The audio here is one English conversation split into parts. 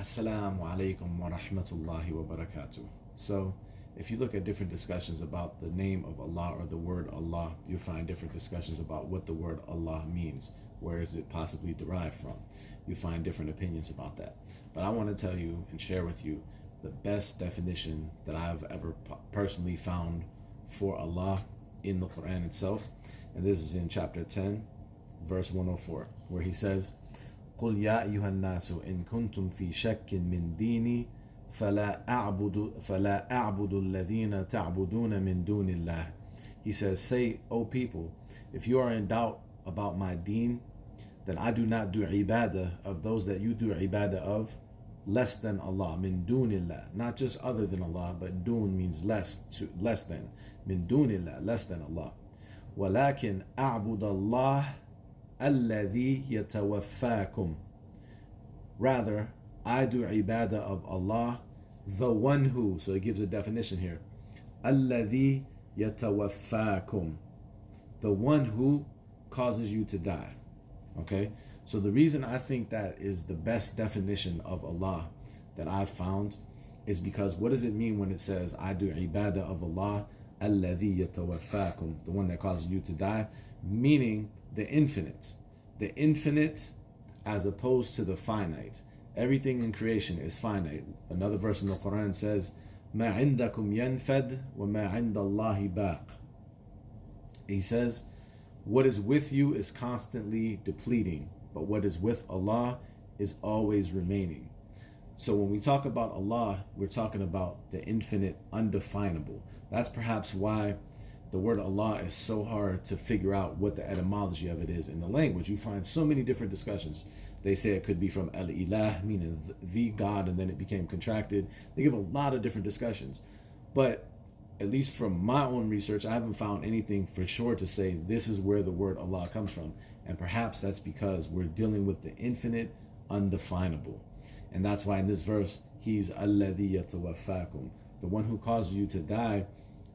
Assalamu alaikum wa rahmatullahi wa barakatuh. So, if you look at different discussions about the name of Allah or the word Allah, you find different discussions about what the word Allah means. Where is it possibly derived from? You find different opinions about that. But I want to tell you and share with you the best definition that I've ever personally found for Allah in the Quran itself. And this is in chapter 10, verse 104, where he says, قل يا أيها الناس إن كنتم في شك من ديني فلا أعبد الذين تعبدون من دون الله. He says, say, O people, if you are in doubt about my deen, then I do not do ibadah of those that you do ibadah of less than Allah, min dunillah, not just other than Allah, but dun means less than, min dunillah, less than Allah. ولكن أعبد الله الذي يتوفاكم. Rather, I do ibadah of Allah, the one who, so it gives a definition here, الذي يتوفاكم, the one who causes you to die. Okay, so the reason I think that is the best definition of Allah that I've found is because what does it mean when it says I do ibadah of Allah, الذي يتوفاكم, the one that causes you to die, meaning the infinite as opposed to the finite. Everything in creation is finite. Another verse in the Quran says, ما عندكم ينفد وما عند الله باق. He says, what is with you is constantly depleting, but what is with Allah is always remaining. So when we talk about Allah, we're talking about the infinite, undefinable. That's perhaps why the word Allah is so hard to figure out what the etymology of it is in the language. You find so many different discussions. They say it could be from al-ilah, meaning the God, and then it became contracted. They give a lot of different discussions. But at least from my own research, I haven't found anything for sure to say this is where the word Allah comes from. And perhaps that's because we're dealing with the infinite, undefinable. And that's why in this verse, he's alladhi yatawaffakum, the one who caused you to die,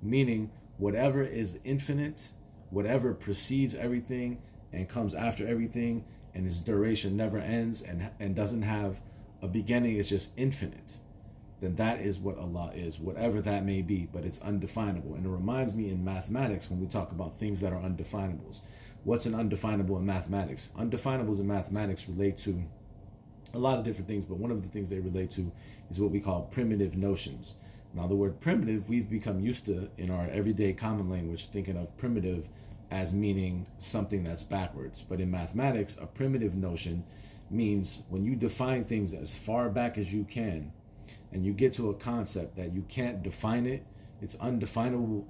meaning whatever is infinite, whatever precedes everything and comes after everything, and its duration never ends and doesn't have a beginning, it's just infinite, then that is what Allah is, whatever that may be, but it's undefinable. And it reminds me in mathematics when we talk about things that are undefinables. What's an undefinable in mathematics? Undefinables in mathematics relate to a lot of different things, but one of the things they relate to is what we call primitive notions. Now, the word primitive, we've become used to in our everyday common language, thinking of primitive as meaning something that's backwards. But in mathematics, a primitive notion means when you define things as far back as you can, and you get to a concept that you can't define it, it's undefinable,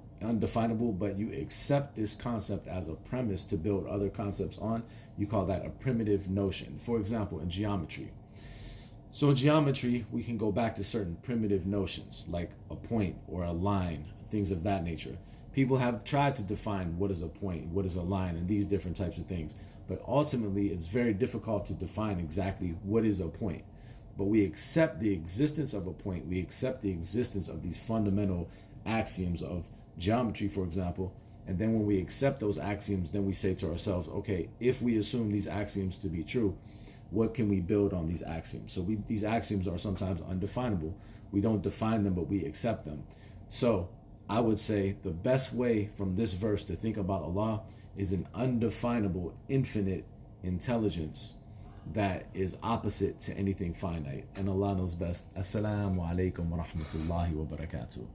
but you accept this concept as a premise to build other concepts on, you call that a primitive notion. For example, in geometry. So in geometry, we can go back to certain primitive notions, like a point or a line, things of that nature. People have tried to define what is a point, what is a line, and these different types of things. But ultimately, it's very difficult to define exactly what is a point. But we accept the existence of a point. We accept the existence of these fundamental axioms of geometry, for example. And then when we accept those axioms, then we say to ourselves, okay, if we assume these axioms to be true, what can we build on these axioms? So these axioms are sometimes undefinable. We don't define them, but we accept them. So I would say the best way from this verse to think about Allah is an undefinable, infinite intelligence that is opposite to anything finite. And Allah knows best. Assalamu alaikum wa rahmatullahi wa barakatuh.